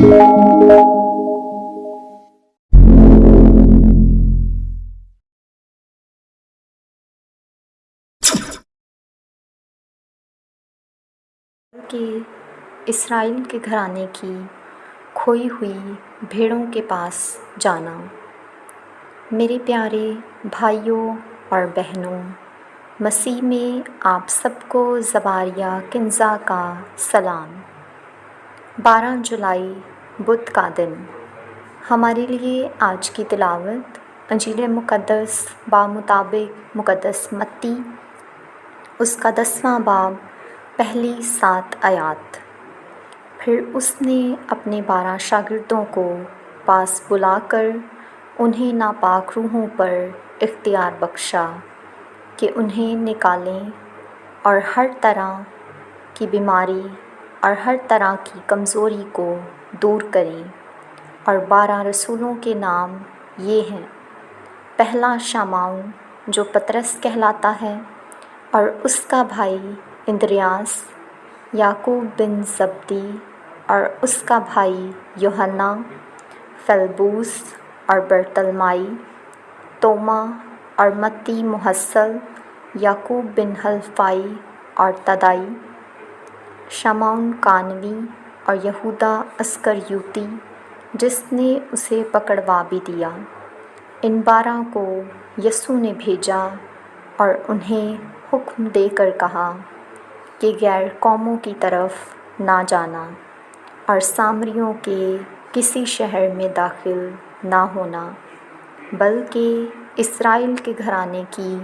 کہ اسرائیل کے گھرانے کی کھوئی ہوئی بھیڑوں کے پاس جانا۔ میرے پیارے بھائیوں اور بہنوں، مسیح میں آپ سب کو زباریہ کنزا کا سلام۔ 12 جولائی بدھ کا دن۔ ہمارے لیے آج کی تلاوت انجیل مقدس بمطابق مقدس متی، اس کا 10واں باب، پہلی 7 آیات۔ پھر اس نے اپنے 12 شاگردوں کو پاس بلا کر انہیں ناپاک روحوں پر اختیار بخشا کہ انہیں نکالیں اور ہر طرح کی بیماری اور ہر طرح کی کمزوری کو دور کریں۔ اور 12 رسولوں کے نام یہ ہیں: پہلا شمعون جو پطرس کہلاتا ہے، اور اس کا بھائی اندریاس، یعقوب بن زبدی اور اس کا بھائی یوحنا، فلبوس اور برتلمائی، توما اور متی محصل، یعقوب بن حلفائی اور تدائی، شمعون کانوی اور یہودا اسکریوتی جس نے اسے پکڑوا بھی دیا۔ ان 12 کو یسوع نے بھیجا اور انہیں حکم دے کر کہا کہ غیر قوموں کی طرف نہ جانا اور سامریوں کے کسی شہر میں داخل نہ ہونا، بلکہ اسرائیل کے گھرانے کی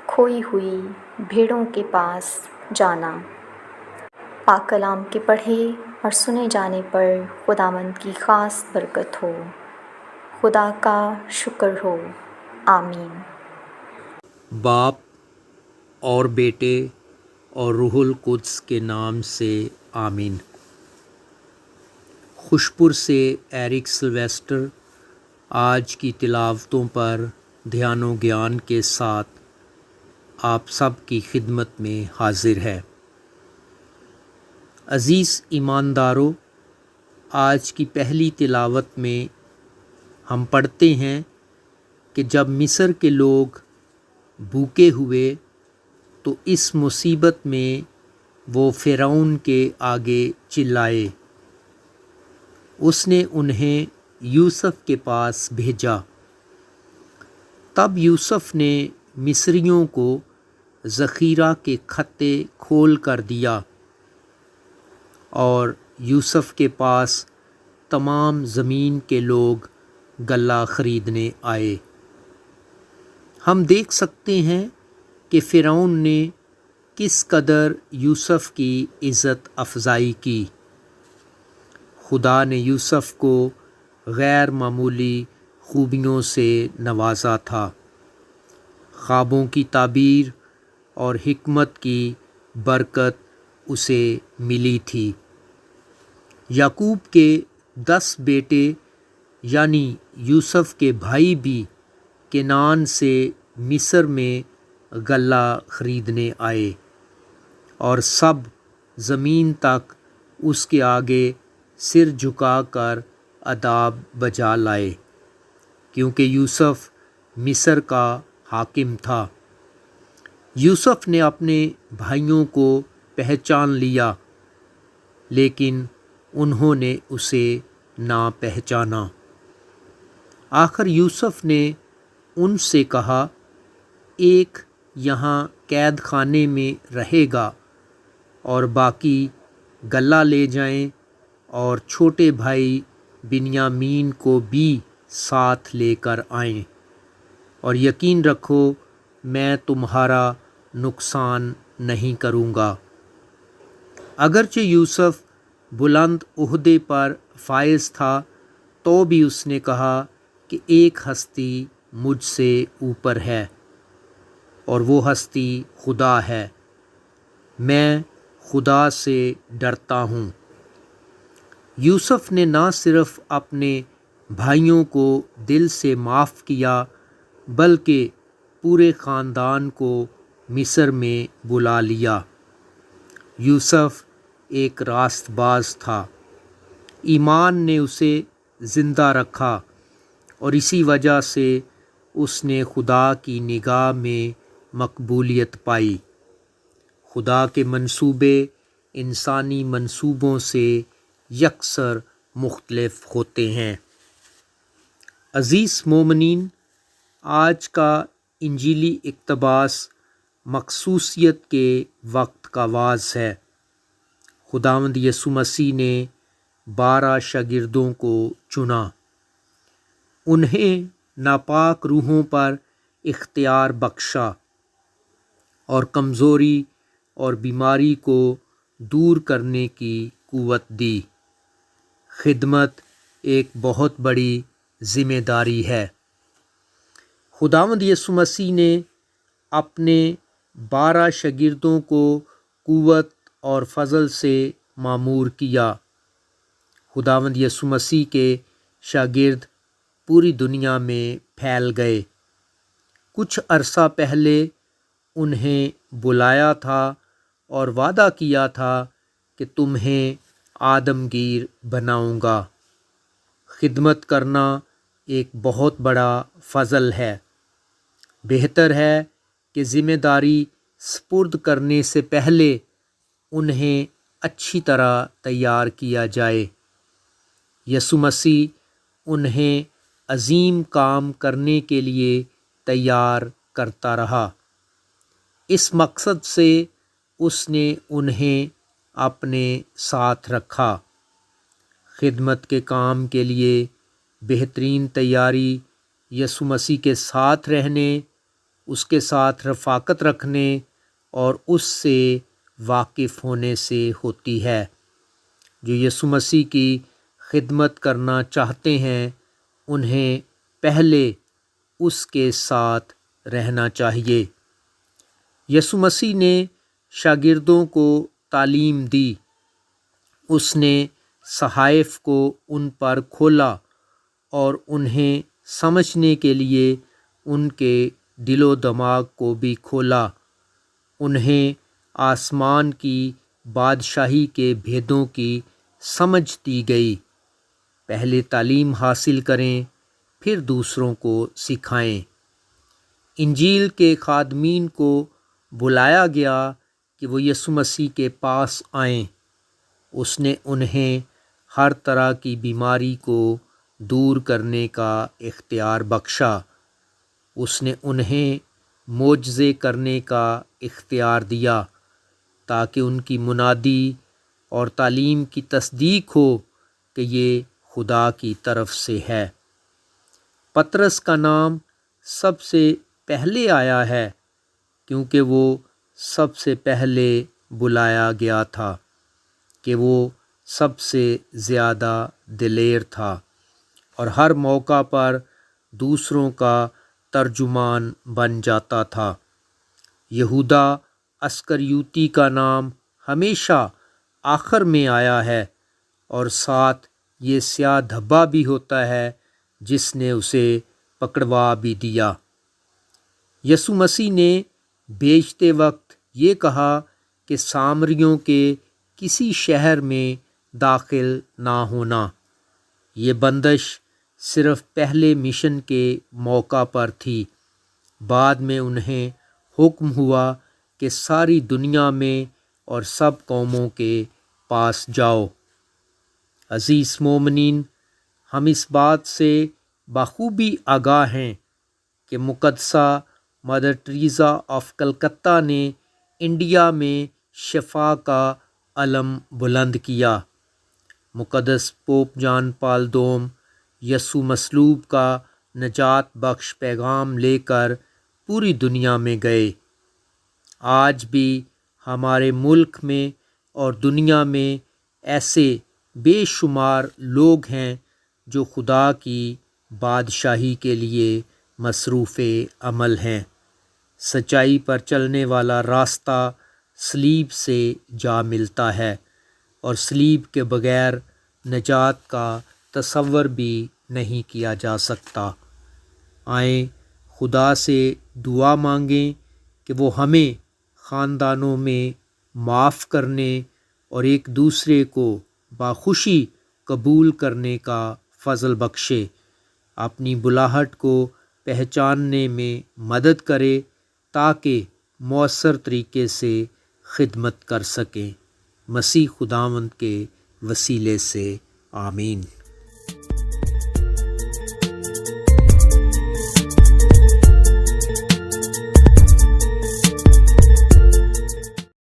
کھوئی ہوئی بھیڑوں کے پاس جانا۔ پاک کلام کے پڑھے اور سنے جانے پر خداوند کی خاص برکت ہو۔ خدا کا شکر ہو، آمین۔ باپ اور بیٹے اور روح القدس کے نام سے آمین۔ خوشپر سے ایرک سلویسٹر آج کی تلاوتوں پر دھیان و گیان کے ساتھ آپ سب کی خدمت میں حاضر ہے۔ عزیز ایماندارو، آج کی پہلی تلاوت میں ہم پڑھتے ہیں کہ جب مصر کے لوگ بھوکے ہوئے تو اس مصیبت میں وہ فرعون کے آگے چلائے۔ اس نے انہیں یوسف کے پاس بھیجا۔ تب یوسف نے مصریوں کو ذخیرہ کے کھتے کھول کر دیا اور یوسف کے پاس تمام زمین کے لوگ غلہ خریدنے آئے۔ ہم دیکھ سکتے ہیں کہ فرعون نے کس قدر یوسف کی عزت افزائی کی۔ خدا نے یوسف کو غیر معمولی خوبیوں سے نوازا تھا۔ خوابوں کی تعبیر اور حکمت کی برکت اسے ملی تھی۔ یعقوب کے 10 بیٹے یعنی یوسف کے بھائی بھی کنعان سے مصر میں غلہ خریدنے آئے اور سب زمین تک اس کے آگے سر جھکا کر آداب بجا لائے، کیونکہ یوسف مصر کا حاکم تھا۔ یوسف نے اپنے بھائیوں کو پہچان لیا، لیکن انہوں نے اسے نہ پہچانا۔ آخر یوسف نے ان سے کہا، ایک یہاں قید خانے میں رہے گا اور باقی غلہ لے جائیں اور چھوٹے بھائی بنیامین کو بھی ساتھ لے کر آئیں، اور یقین رکھو میں تمہارا نقصان نہیں کروں گا۔ اگرچہ یوسف بلند عہدے پر فائز تھا تو بھی اس نے کہا کہ ایک ہستی مجھ سے اوپر ہے اور وہ ہستی خدا ہے۔ میں خدا سے ڈرتا ہوں۔ یوسف نے نہ صرف اپنے بھائیوں کو دل سے معاف کیا بلکہ پورے خاندان کو مصر میں بلا لیا۔ یوسف ایک راست باز تھا۔ ایمان نے اسے زندہ رکھا اور اسی وجہ سے اس نے خدا کی نگاہ میں مقبولیت پائی۔ خدا کے منصوبے انسانی منصوبوں سے یکسر مختلف ہوتے ہیں۔ عزیز مومنین، آج کا انجیلی اقتباس مخصوصیت کے وقت کا آغاز ہے۔ خداوند یسوع مسیح نے 12 شاگردوں کو چنا، انہیں ناپاک روحوں پر اختیار بخشا اور کمزوری اور بیماری کو دور کرنے کی قوت دی۔ خدمت ایک بہت بڑی ذمہ داری ہے۔ خداوند یسوع مسیح نے اپنے 12 شاگردوں کو قوت اور فضل سے معمور کیا۔ خداوند یسوع مسیح کے شاگرد پوری دنیا میں پھیل گئے۔ کچھ عرصہ پہلے انہیں بلایا تھا اور وعدہ کیا تھا کہ تمہیں آدمگیر بناؤں گا۔ خدمت کرنا ایک بہت بڑا فضل ہے۔ بہتر ہے کہ ذمہ داری سپرد کرنے سے پہلے انہیں اچھی طرح تیار کیا جائے۔ یسوع مسیح انہیں عظیم کام کرنے کے لیے تیار کرتا رہا۔ اس مقصد سے اس نے انہیں اپنے ساتھ رکھا۔ خدمت کے کام کے لیے بہترین تیاری یسوع مسیح کے ساتھ رہنے، اس کے ساتھ رفاقت رکھنے اور اس سے واقف ہونے سے ہوتی ہے۔ جو یسوع مسیح کی خدمت کرنا چاہتے ہیں انہیں پہلے اس کے ساتھ رہنا چاہیے۔ یسوع مسیح نے شاگردوں کو تعلیم دی، اس نے صحائف کو ان پر کھولا اور انہیں سمجھنے کے لیے ان کے دل و دماغ کو بھی کھولا۔ انہیں آسمان کی بادشاہی کے بھیدوں کی سمجھ دی گئی۔ پہلے تعلیم حاصل کریں، پھر دوسروں کو سکھائیں۔ انجیل کے خادمین کو بلایا گیا کہ وہ یسوع مسیح کے پاس آئیں۔ اس نے انہیں ہر طرح کی بیماری کو دور کرنے کا اختیار بخشا۔ اس نے انہیں معجزے کرنے کا اختیار دیا تاکہ ان کی منادی اور تعلیم کی تصدیق ہو کہ یہ خدا کی طرف سے ہے۔ پطرس کا نام سب سے پہلے آیا ہے کیونکہ وہ سب سے پہلے بلایا گیا تھا، کہ وہ سب سے زیادہ دلیر تھا اور ہر موقع پر دوسروں کا ترجمان بن جاتا تھا۔ یہودا اسکریوتی کا نام ہمیشہ آخر میں آیا ہے اور ساتھ یہ سیاہ دھبا بھی ہوتا ہے جس نے اسے پکڑوا بھی دیا۔ یسوع مسیح نے بیچتے وقت یہ کہا کہ سامریوں کے کسی شہر میں داخل نہ ہونا۔ یہ بندش صرف پہلے مشن کے موقع پر تھی۔ بعد میں انہیں حکم ہوا کہ ساری دنیا میں اور سب قوموں کے پاس جاؤ۔ عزیز مومنین، ہم اس بات سے بخوبی آگاہ ہیں کہ مقدسہ مدر ٹریزا آف کلکتہ نے انڈیا میں شفا کا علم بلند کیا۔ مقدس پوپ جان پال دوم یسوع مصلوب کا نجات بخش پیغام لے کر پوری دنیا میں گئے۔ آج بھی ہمارے ملک میں اور دنیا میں ایسے بے شمار لوگ ہیں جو خدا کی بادشاہی کے لیے مصروف عمل ہیں۔ سچائی پر چلنے والا راستہ صلیب سے جا ملتا ہے اور صلیب کے بغیر نجات کا تصور بھی نہیں کیا جا سکتا۔ آئیں خدا سے دعا مانگیں کہ وہ ہمیں خاندانوں میں معاف کرنے اور ایک دوسرے کو باخوشی قبول کرنے کا فضل بخشے، اپنی بلاہٹ کو پہچاننے میں مدد کرے تاکہ مؤثر طریقے سے خدمت کر سکیں۔ مسیح خداوند کے وسیلے سے آمین۔